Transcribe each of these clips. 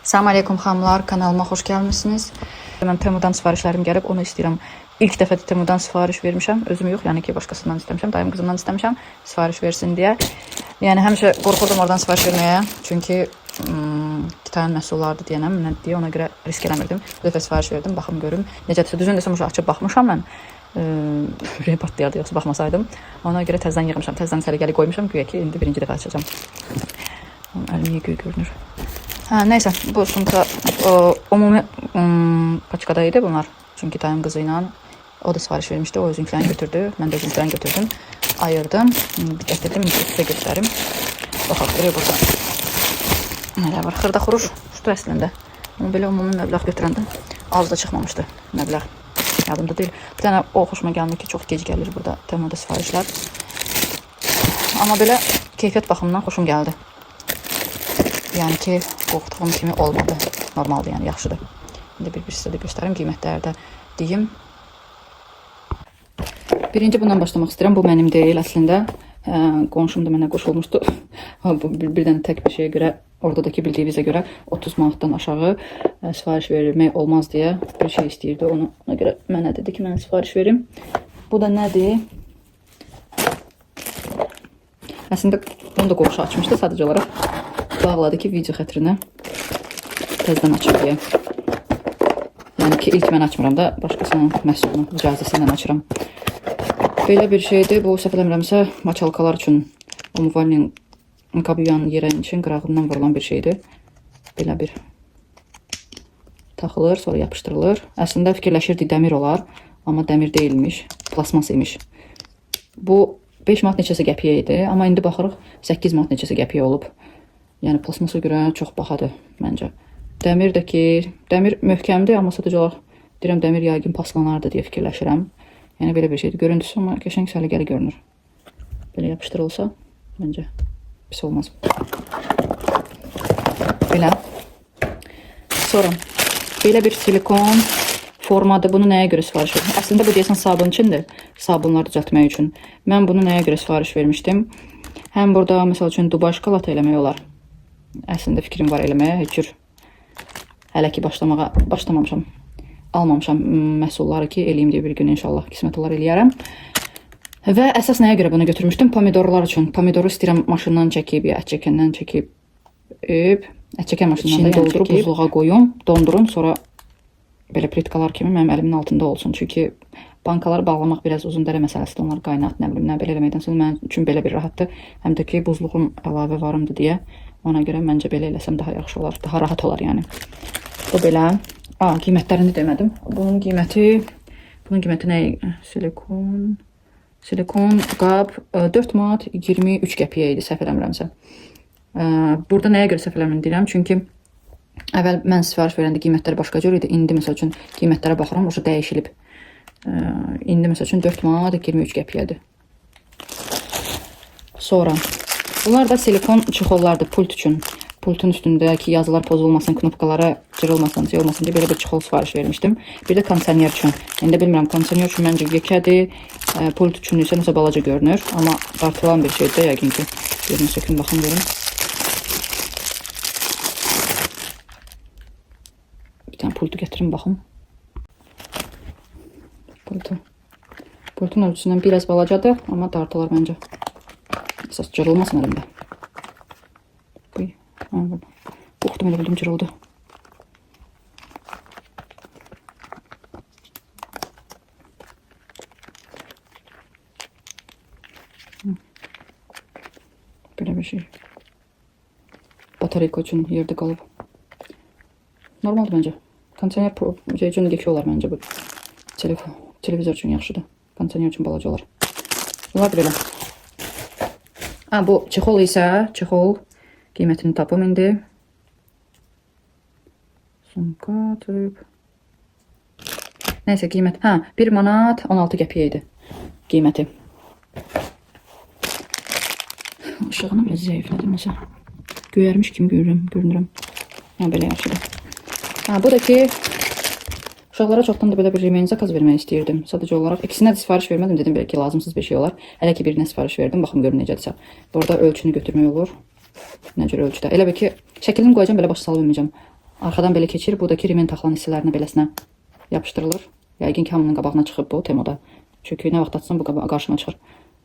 Salam aleykum xanımlar, kanalıma xoş gəlmişsiniz. Mən Temudan sifarişlərim gəlib, onu istəyirəm. İlk dəfə Temudan sifariş vermişəm, özüm yox, yəni ki, başqasından istəmişəm, dayım qızımdan istəmişəm, sifariş versin deyə. Yəni həmişə qorxurdum oradan sifariş verməyə, çünki Kitayın məhsullardır deyənəm, nə deyə ona görə risk eləmirdim. Bu dəfə sifariş verdim, baxım görüm. Necədirsə, düzün desəm, açıb baxmışam mən. Ürək patlayardı, yoxsa baxmasaydım. Ona görə təzdən yığmışam, təzdən səliqəli qoymuşam, güya ki, indi birinci dəfə açacağam. Əlim niyə göy görünür? Neyse, bu sumka umumi paçkadaydı bunlar. Çünkü dayım kızıyla o da sipariş vermişti. O özünkülerini götürdü. Ben de özünkülerini götürdüm. Ayırdım. Bir getirdim. Size gösterim. Baxaq, görək burada. Nələr var? Xırda xuruş şutu əslində. Ama belə umumi məbləğ götürəndə az da çıxmamışdı məbləğ. Yadımda deyil. Bir tane o xoşuma gəlmir ki, çox gec gəlir burada Temuda sifarişlər. Amma belə keyfiyyət baxımından xoşum gəldi. Yəni ki, qorxduğum kimi olmadı. Normaldır, yəni yaxşıdır. İndi bir sizə də göstərim, qiymətləri də deyim. Birinci bundan başlamaq istəyirəm. Bu mənim deyil əslində. Qonşum da mənə qoşulmuşdu. Birdən tək bir şeyə görə, oradakı bildiyinizə görə 30 manatdan aşağı sifariş vermək olmaz deyə bir şey istəyirdi. Ona görə mənə dedi ki, mən sifariş verim. Bu da nədir? Əslində onu da qovuşu açmışdı sadəcə olaraq. Bağladı ki, video xətrinə təzdən açıb deyə. Yəni ki, ilk mən açmıram da, başqasının məhsulunu icazəsindən açıram. Belə bir şeydir. Bu, səhv eləmirəmsə, maçalkalar üçün, umuvalinin qabıyan yerən üçün qırağından vurulan bir şeydir. Belə bir taxılır, sonra yapışdırılır. Əslində fikirləşirdi dəmir olar, amma dəmir deyilmiş, plasmas imiş. Bu 5 manat neçəsə qəpiyə idi, amma indi baxırıq 8 manat neçəsə qəpiyə olub. Yəni plasmasa görə çox bahadır məncə. Dəmir də ki, dəmir möhkəmdir, amma sadəcə olaraq deyirəm dəmir yəqin paslanardı deyə fikirləşirəm. Yəni belə bir şeydir. Görüntüsü amma qəşəng səliqəli görünür. Belə yapışdırılsa məncə pis olmaz. Belə. Sonra belə bir silikon formadır. Bunu nəyə görə sifariş verdim? Əslində bu deyəsən sabun üçündür. Sabunları düzəltmək üçün. Mən bunu nəyə görə sifariş vermişdim? Həm burada məsəl üçün Dubai şokolata eləmək olar. Əslində fikrim var eləməyə, heç cür hələ ki başlamamışam. Almamışam məhsulları ki, eləyim deyə bir gün inşallah qismət olar eləyərəm. Və əsas nəyə görə bunu götürmüşdüm? Pomidorlar üçün. Pomidoru istəyirəm maşından çəkib, ya ət çəkəndən çəkib, ət çəkən maşından da doldurub buzluğa qoyum, dondurun, sonra belə plitkalar kimi mənim əlimin altında olsun. Çünki bankaları bağlamaq biraz uzun dərə məsələsidir. Onlar qaynat, nə bilim, nə belə eləməkdən sonra mənim üçün belə bir rahatdır. Həm də ki, buzluğum əlavə varımdır deyə. Ona görə məncə belə eləsəm daha yaxşı olar, daha rahat olar yəni. Bu belə. Qiymətlərini demədim. Bunun qiyməti nə? Silikon qab 4 manat 23 qəpiyə idi, səhv eləmirəmsə. Burada nəyə görə səhv eləmirəm deyirəm? Çünki əvvəl mən sifariş verəndə qiymətləri başqa cür idi. İndi məsəl üçün qiymətlərə baxıram, o dəyişilib. İndi məsəl üçün 4 manat 23 qəpiyədir. Sonra bunlar da silikon çuxollardır pult üçün. Pultun üstündəki yazılar pozulmasın, knopkalara cırılmasın, şey olmasın deyə belə bir çuxol sifariş vermişdim. Bir də kondisioner üçün. İndi bilmirəm, kondisioner üçün məncə yekədir. Pult üçün isə nəsə balaca görünür. Amma dartılan bir şeydir də yəqin ki. Birini sökün, baxın görün. Bir tane pultu getirin baxın. Pultun ölçüsündən biraz balacadır, amma dartılar məncə. Əsas cırılmasın əlimdə. Qorxdum, elə bildim cırıldı. Belə bir şey. Batareyka üçün yerdə qalıb. Normaldır məncə. Kondisioner üçün yekə olar məncə bu. Televizor üçün yaxşıdır. Kondisioner üçün balaca olar. Bunlar da belə. Bu çexol isə, çexol qiymətini tapım indi. Sumka tüp. Neyse qiymət. 1 manat 16 qəpiyə idi qiyməti. Işığını biraz zəiflədim məsəl. Göyərmiş kimi görünürəm. Belə yaxşıdır. Bu da ki, uşaqlara çoxdan da belə bir yemeğin zakaz vermək istəyirdim. Sadəcə olaraq ikisinə də sifariş vermədim. Dedim belki lazımsız bir şey olar. Hələ ki birinə sifariş verdim. Baxım görün necədirsə. Burada ölçünü götürmək olur. Nə cür ölçüdə. Elə bir ki, şəklini qoyacağım, belə başa sala bilməyəcəm. Arxadan belə keçir. Buradakı rimen taxılan hissələrini beləsinə yapışdırılır. Yəqin ki, hamının qabağına çıxıb bu Temuda. Çünki nə vaxt açsam bu qarşıma çıxır.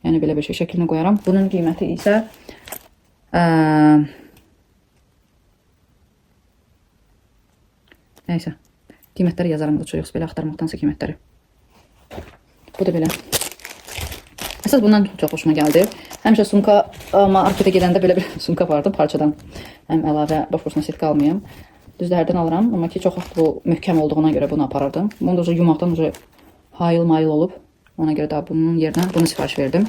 Yəni belə bir şey şəklini qoyaram. Bunun qiyməti isə nəysə. Qiymətləri yazaram da yoxsa belə axtarmaqdansa qiymətləri. Bu da belə. Əsas bundan çox xoşuma gəldi. Həmişə sumka, marketə gedəndə belə bir sumka vardı parçadan. Həm əlavə boş-boşuna setka almayım. Düzlərdən alıram, amma ki çox vaxt bu möhkəm olduğuna görə bunu aparırdım. Bunu da yumaqdan hayıl-mayıl olub. Ona görə də bunun yerinə bunu sifariş verdim.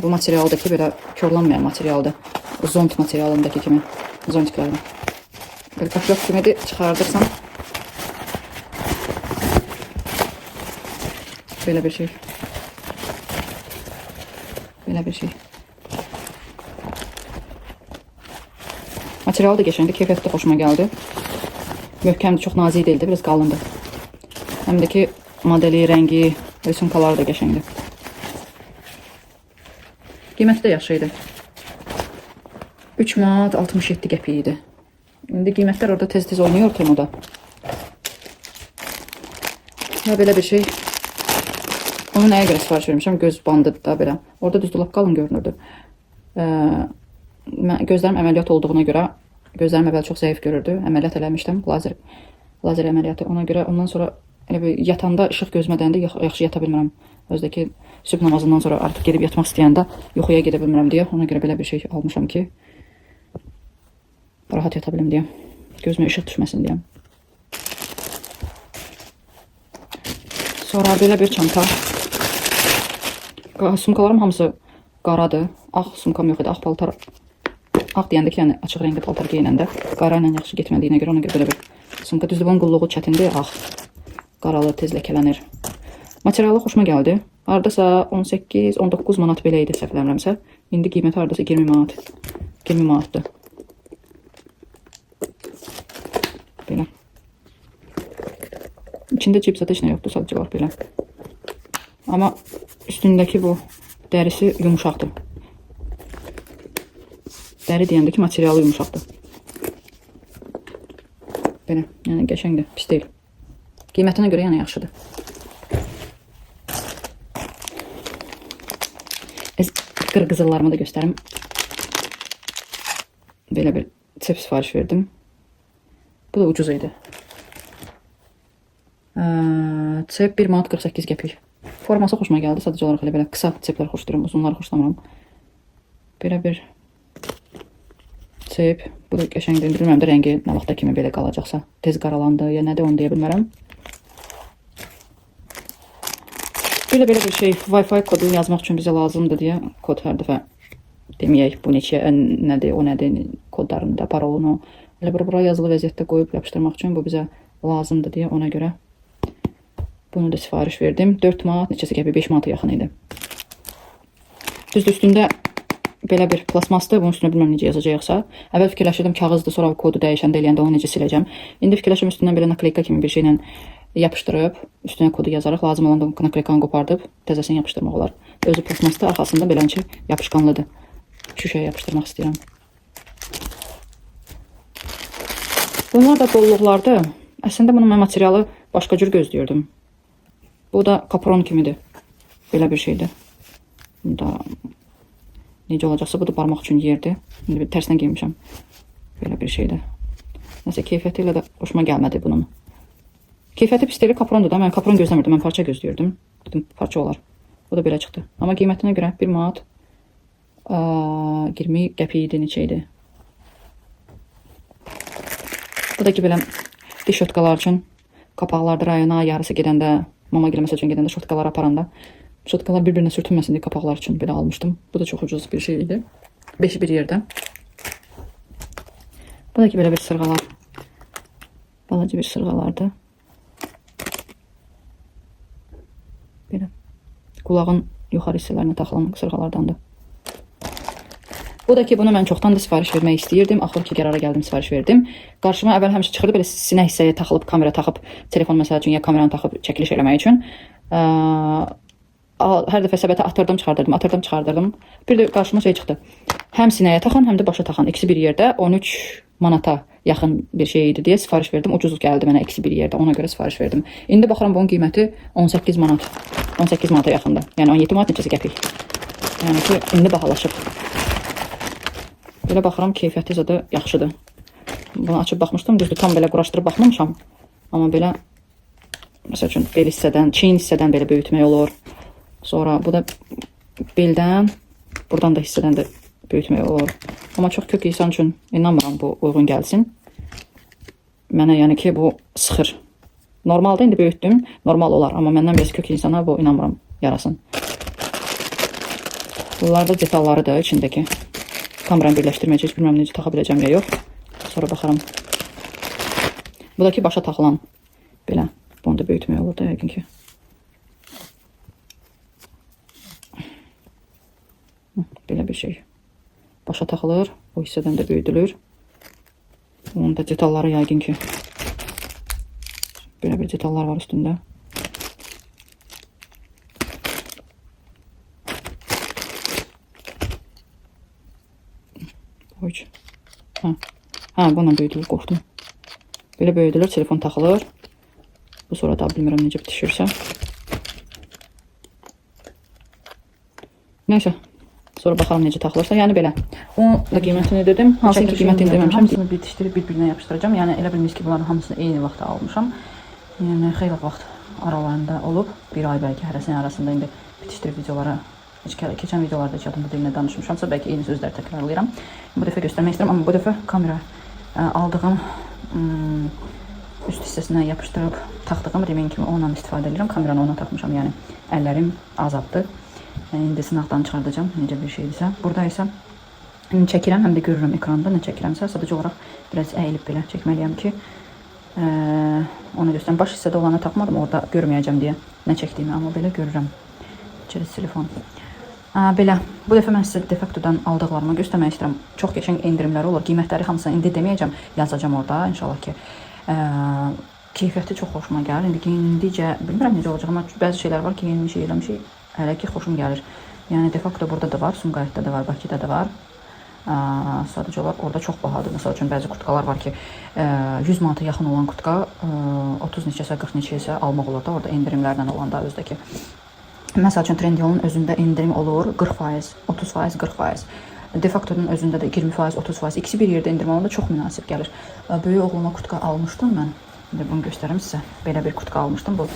Bu materialdakı belə körlanmayan materialdır. Zont materialındakı kimi zontiklərini. Belə kaplok kimi də çıxardırsam. Belə bir şey. Belə bir şey. Materialı da geçəndi, keyfiyyəti də xoşuma gəldi. Möhkəmdir, çox nazik deyildi, biraz qalındı. Həm də ki modeli, rəngi, sumkaları da geçəndi. Qiyməti də yaxşı idi. 3 manat 67 qəpik idi. İndi qiymətlər orada tez-tez oynuyor Temuda. Ya belə bir şey. Onu nəyə görə sifariş vermişəm? Göz bandıdır da belə. Orada düzdür, lap qalın görünürdü. Gözlərim əməliyyat olduğuna görə, gözlərim əvvəl çox zəif görürdü. Əməliyyat eləmişdim, lazer əməliyyatı. Ona görə ondan sonra elə bir yatanda işıq gözümə dəyəndə yaxşı yata bilmirəm. Özdəki sübh namazından sonra artıq gedib yatmaq istəyəndə yuxuya gedə bilmirəm deyə. Ona görə belə bir şey almışam ki, rahat yata bilim deyə. Gözümə işıq düşməsin deyə. Sonra belə bir çanta. Sumkalarım hamısı qaradır. Ağ sumkam yox idi. Ağ paltar. Ağ deyəndə ki, yəni açıq rəngli paltar geyinəndə qara ilə yaxşı getmədiyinə görə ona görə belə bir sumka. Düzdür, bunun qulluğu çətindir. Ağ. Qaralı tez ləkələnir. Materialı xoşuma gəldi. Hardasa 18-19 manat belə idi səhv eləmirəmsə. İndi qiyməti hardasa 20 manat. 20 manatdır. Belə. İçində cips heç nə yoxdur, sadəcə var belə. Amma üstündəki bu dərisi yumuşaqdır. Dəri deyəndə ki, materialı yumuşaqdır. Belə, yəni qəşəngdir, pis deyil. Qiymətinə görə yəni yaxşıdır. Qırqızıllarımı da göstərim. Belə bir çep sifariş verdim. Bu da ucuz idi. Çep 1 manat 48 qəpik. Forması xoşuma gəldi. Sadəcə olaraq elə belə qısa çeplər xoşlayıram, uzunları xoşlamıram. Belə bir çep. Bu da qəşəngdir. Bilmirəm də rəngi nə vaxta kimi belə qalacaqsa. Tez qaralandı ya nədir onu deyə bilmərəm. Belə bir şey Wi-Fi kodu yazmaq üçün bizə lazımdır deyə kod hər dəfə deməyək bu neçə nədir, o nədir, kodlarını da, parolunu elə bura yazılı vəziyyətdə qoyub yapışdırmaq üçün bu bizə lazımdır deyə ona görə bunu da sifariş verdim. 4 manat neçəsi qəpik, 5 manata yaxın idi. Düzdür, üstündə belə bir plasmasdır. Bunun üstünə bilməm necə yazacaqsa. Əvvəl fikirləşirdim kağızdır, sonra kodu dəyişəndə eləyəndə onu necə siləcəm. İndi fikirləşirəm üstündən belə nakleyka kimi bir şeylə yapışdırıb, üstünə kodu yazaraq lazım olan da nakleykanı qopardıb təzəsini yapışdırmaq olar. Özü plasmasdır, arxasında belənçə yapışqanlıdır. Şüşəyə yapışdırmaq istəyirəm. Bunlar da dolluqlardır. Əslində bunun materialı başqa cür gözləyirdim. Bu da kapron kimidir. Belə bir şeydir. Bunda necə olacaqsa bu da barmaq üçün yerdir. İndi tərsinə giymişəm. Belə bir şeydir. Nəsə keyfiyyəti ilə də xoşuma gəlmədi bunun. Keyfiyyəti pis deyil, kaprondur da. Mən kapron gözləmirdim. Mən parça gözləyirdim. Dedim parça olar. O da belə çıxdı. Amma qiymətinə görə 1 manat 20 qəpik idi, neçə idi. Bu da ki belə diş şotkalar üçün kapaqlarda rayona yarısı gedəndə, mama giləməsə üçün gedəndə şotkalar aparanda şotkalar bir-birinə sürtünməsin deyə kapaqlar üçün belə almışdım. Bu da çox ucuz bir şey idi. 5 bir yerdə. Bu da ki belə bir sırğalar. Balaca bir sırğalardı. Belə. Qulağın yuxarı hissələrinə taxılan sırğalardandır. Bu da ki bunu mən çoxdan da sifariş vermək istəyirdim. Axır ki qərara gəldim, sifariş verdim. Qarşıma əvvəl həmişə çıxırdı belə sinə hissəyə taxılıb, kamera taxıb, telefon məsəl üçün ya kameranı taxıb çəkiliş eləmək üçün. Hər dəfə səbətə atırdım, çıxardırdım, atırdım, çıxardırdım. Bir də qarşıma şey çıxdı. Həm sinəyə taxan, həm də başa taxan. İkisi bir yerdə 13 manata yaxın bir şey idi deyə sifariş verdim. Ucuz gəldi mənə eksi bir yerdə. Ona görə sifariş verdim. İndi baxıram bunun qiyməti 18 manat. 18 manata yaxındır. Yəni 17 manat neçəsi qəpik. Yəni ki, indi bahalaşıb. Belə baxıram, keyfiyyəti zədə yaxşıdır. Bunu açıb baxmışdım. Düzdür, tam belə quraşdırıb baxmamışam. Amma belə, məsəl üçün, bel hissədən, çiyin hissədən belə böyütmək olur. Sonra bu da beldən, buradan da hissədən də böyütmək olur. Amma çox kök insan üçün inanmıram bu uyğun gəlsin. Mənə yəni ki, bu sıxır. Normalda indi böyütdüm, normal olar. Amma məndən biraz kök insana bu inanmıram yarasın. Bunlar da detalları da içindəki. Kameranı birləşdirməyəcək, bilməm necə taxa biləcəm ya yox. Sonra baxaram. Bu da ki, başa taxılan. Belə, bunu da böyütmək olur da yəqin ki. Belə bir şey. Başa taxılır, o hissədən də böyüdülür. Onun da detalları yəqin ki. Belə bir detallar var üstündə. Bununla böyüdülür, qorxdum. Belə böyüdülür, telefon taxılır. Bu sonra da bilmirəm necə bitişirsə. Neysə, sonra baxalım necə taxılırsa. Yəni belə. Onun da qiymətini dedim. Hansı ki qiymətini deməmişəm. Hamısını bitişdirib bir-birinə yapışdıracağım. Yəni elə bilmiş ki, bunların hamısını eyni vaxtda almışam. Yəni xeyli vaxt aralarında olub. Bir ay bəlkə hərəsinin arasında indi bitişdirib videolara. Keçən videolarda heç yadımda dilinə danışmışamsa, bəlkə eyni sözləri təkrarlayıram. Bu dəfə göstərmək istəyirəm, amma bu dəfə kamera aldığım üst hissəsinə yapışdırıb taxdığım remen kimi onunla istifadə edirəm. Kameranı ona taxmışam, yəni əllərim azaddır. İndi sınaqdan çıxardacağım, necə bir şeydirsə. Burada isə çəkirəm, həm də görürəm ekranda nə çəkirəmsə. Sadəcə olaraq biraz əyilib belə çəkməliyəm ki, onu göstərəm. Baş hissədə olanı taxmadım, orada görməyəcəm deyə nə çəkdiyimi, amma belə görürəm. İçəri telefon. Belə, bu dəfə mən sizə Defacto'dan aldıqlarımı göstərmək istəyirəm. Çox qəşəng endirimləri olur. Qiymətləri hamısını indi deməyəcəm, yazacağım orada. İnşallah ki, keyfiyyəti çox xoşuma gəlir. İndi geyindikcə, bilmirəm necə olacaq, amma bəzi şeylər var ki, geyinmişik, eləmişik, hələ ki, xoşum gəlir. Yəni, Defacto burada da var, Sumqayıtda da var, Bakıda da var. Sadəcə olaraq orada çox bahadır. Məsəl üçün, bəzi kurtkalar var ki, 100 manata yaxın olan kurtka 30 neçəsə, 40 neçəsə almaq olur da, orada endirimlərdən olanda özdəki. Məsəl üçün, Trendyolun özündə endirim olur 40%, 30%, 40%. Defacto'nun özündə də 20%, 30%. İkisi bir yerdə endirim olanda çox münasib gəlir. Böyük oğluma kurtka almışdım mən. İndi bunu göstərim sizə. Belə bir kurtka almışdım. Bu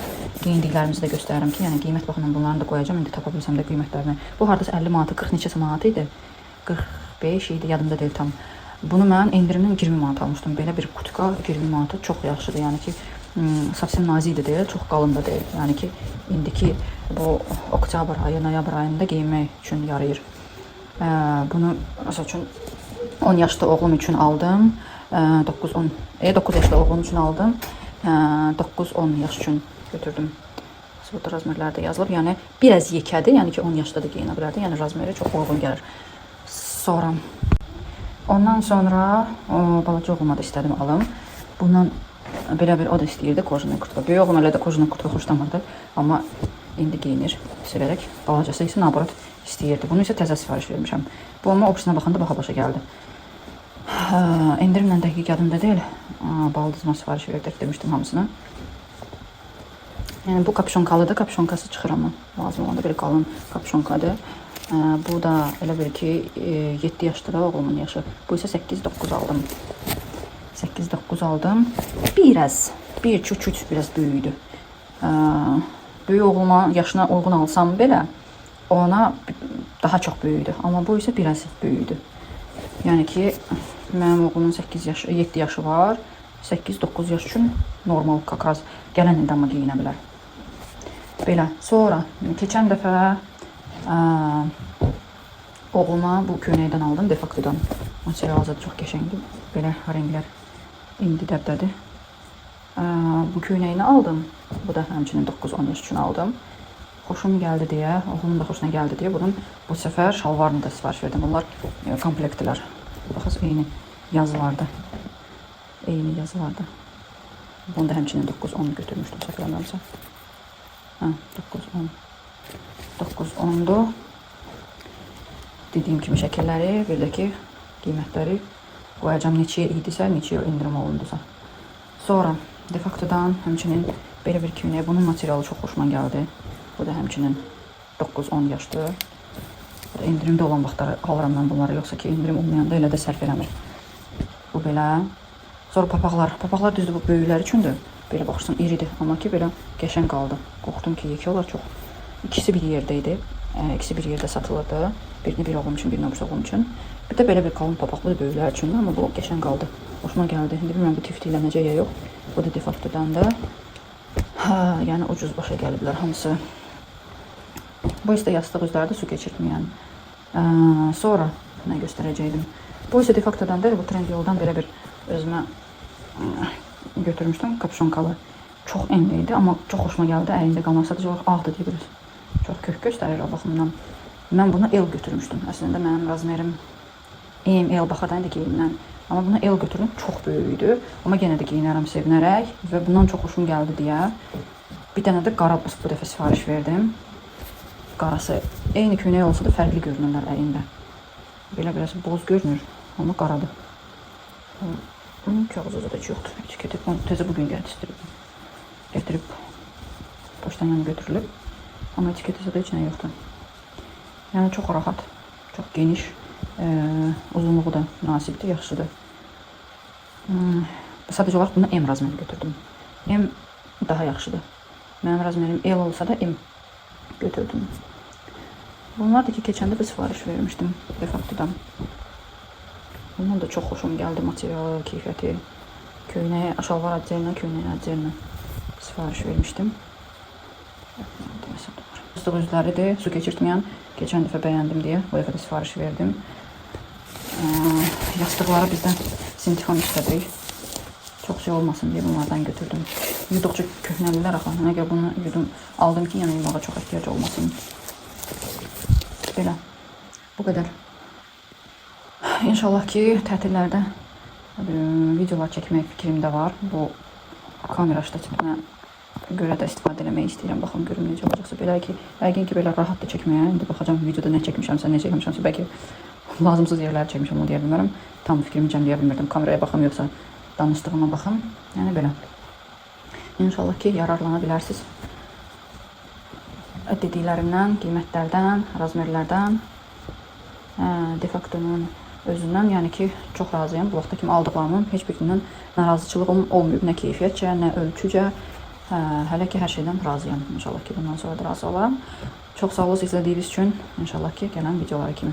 geyindiklərimizi də göstərirəm ki, yəni qiymət baxımından bunları da qoyacağım. İndi tapa bilsəm də qiymətlərini. Bu hardasa 50 manatı, 40 neçəsə manatı idi. 45 idi, yadımda deyil tam. Bunu mən endirimdən 20 manat almışdım. Belə bir kurtka 20 manatı çox yaxşıdır. Yəni ki, совсем nazik də deyil, çox qalın da deyil. Yəni ki, indiki bu oktyabr ayı, noyabr ayında geyinmək üçün yarayır. Bunu məsəl üçün 10 yaşlı oğlum üçün aldım. 9 yaşlı oğlum üçün aldım. 9-10 yaş üçün götürdüm. Burada razmerlər də yazılıb. Yəni biraz yekədir. Yəni ki, 10 yaşda da geyinə bilərdi. Yəni razmeri çox uyğun gəlir. Ondan sonra balaca oğluma da istədim alım. Bundan belə bir o da istəyirdi kojunun kurtka. Böyük oğlum elə də kojunun kurtka xoşlamırdı. Amma indi geyinir severək. Balacası isə naborat istəyirdi. Bunu isə təzə sifariş vermişəm. Bu amma ofisinə baxanda baha başa gəldi. Endirimlə dəqiq yadımda deyil. Baldızıma sifariş verdik demişdim hamısını. Yəni bu kapşonkalıdır. Kapşonkası çıxır amma. Lazım olanda bir qalın kapşonkadır. Bu da elə bir ki 7 yaşdır oğlumun yaşı. Bu isə 8-9 aldım. 8-9 aldım. Bir çüç biraz böyüydü. Böyük oğluma yaşına uyğun alsam belə ona daha çox böyüydü. Amma bu isə biraz böyüydü. Yəni ki, mənim oğlumun 7 yaşı var. 8-9 yaş üçün normal kakraz gələn ildə amma geyinə bilər. Belə. Sonra keçən dəfə oğluma bu köynəkdən aldım Defacto'dan. Materialı da çox qəşəngdir. Belə rənglər indi dəbdədir. Bu köynəyini aldım. Bu da həmçinin 9-10 yaş üçün aldım. Xoşum gəldi deyə, oğlumun da xoşuna gəldi deyə bu səfər şalvarını da sifariş verdim. Bunlar komplektlər. Baxız, eyni yazı vardı. Eyni yazı vardı. Bunu da həmçinin 9-10 götürmüşdüm, çəkilənlərimsə. 9-10'dur. Dediyim kimi şəkilləri, bir də ki, qiymətləri qoyacağam neçəyə idisə, neçəyə endirim olundusa. Sonra Defacto'dan həmçinin belə bir köynək. Bunun materialı çox xoşuma gəldi. Bu da həmçinin 9-10 yaşdır. Bu da endirimdə olan vaxtlar alıram mən bunları, yoxsa ki endirim olmayanda elə də sərf eləmir. Bu belə. Sonra papaqlar. Papaqlar düzdür, bu böyüklər üçündür. Belə baxırsan iridir, amma ki belə qəşəng qaldı. Qorxdum ki yekə olar çox. İkisi bir yerdə idi. İkisi bir yerdə satılırdı. Birini bir oğlum üçün, birini öbür oğlum üçün. Bir də belə bir qalın papaqlı böyüklər üçündür, amma bu qəşəng qaldı. Hoşuma gəldi. İndi bilmirəm bu tifti ilə necə ya yox. Bu da Defacto'dandır. Yəni ucuz başa gəliblər hamısı. Bu isə yastıq üzlərdə su keçirtməyən. Sonra nə göstərəcəkdim. Bu isə Defacto'dan deyil, bu Trendyoldan belə bir özümə götürmüşdüm, kapşonkalı. Çox enli idi, amma çox xoşuma gəldi. Əlində qalmaq sadəcə olaraq ağdır deyə biraz. Çox kök göstərir o baxımdan. Mən buna L götürmüşdüm. Əslində mənim razmerim M, L baxadan da geyimdən. Amma buna L götürdüm, çox böyük idi. Amma yenə də geyinərəm sevinərək və bundan çox xoşum gəldi deyə. Bir dənə də qara bu dəfə sifariş verdim. Qarası eyni köynək olsa da fərqli görünürlər əlində. Belə biraz boz görünür, amma qaradır. Bunun kağızı da yoxdur. Etiketi təzə bugün gətirib başdan yana götürülüb. Amma etiketi də heç nə yoxdur. Yəni çox rahat, çox geniş, uzunluğu da münasibdir, yaxşıdır. Sadəcə olaraq buna M razmeri götürdüm. M daha yaxşıdır. Mənim razmerim L olsa da M götürdüm. Bunlar da ki keçəndə bir sifariş vermişdim Defacto'dan. Bundan da çox xoşum gəldi materialı, keyfiyyəti. Köynəyə, şalvar əcərinə, köynəyə əcərinə sifariş vermişdim. Yastıq üzləridir, su keçirtməyən. Keçən dəfə bəyəndim deyə bu dəfə də sifariş verdim. Yastıqları bizdən sintifon istədik. Çox şey olmasın deyə bunlardan götürdüm. Yuduqca köhnəlilər axı. Əgər bunu yudum, aldım ki, yəni yumağa çox ehtiyac olmasın. Belə. Bu qədər. İnşallah ki, tətillərdə videolar çəkmək fikrimdə var. Bu kamera işlətmə görə də istifadə eləmək istəyirəm. Baxın, görüm necə olacaqsa. Belə ki, yəqin ki, belə rahat da çəkməyə. İndi baxacağım videoda nə çəkmişəmsə, nə çəkmişəmsə. Bəlkə lazımsız yerləri çəkmişəm, onu deyə bilmirəm. Tam fikrimi cəmləyə bilmirdim. Kameraya baxım, yoxsa danışdığıma baxım. Yəni belə. İnşallah ki, yararlana bilərsiniz. Dediklərimdən, qiymətlərdən, razmerlərdən, Defacto'nun özündən, yəni ki, çox razıyam. Bu vaxta kimi aldıqlarımın heç birindən narazıçılığım olmayıb. Nə keyfiyyətcə, nə ölçücə. Hələ ki, hər şeydən razıyam. İnşallah ki, bundan sonra da razı olaram. Çox sağ olun izlədiyiniz üçün. İnşallah ki, gələn videoları kimi.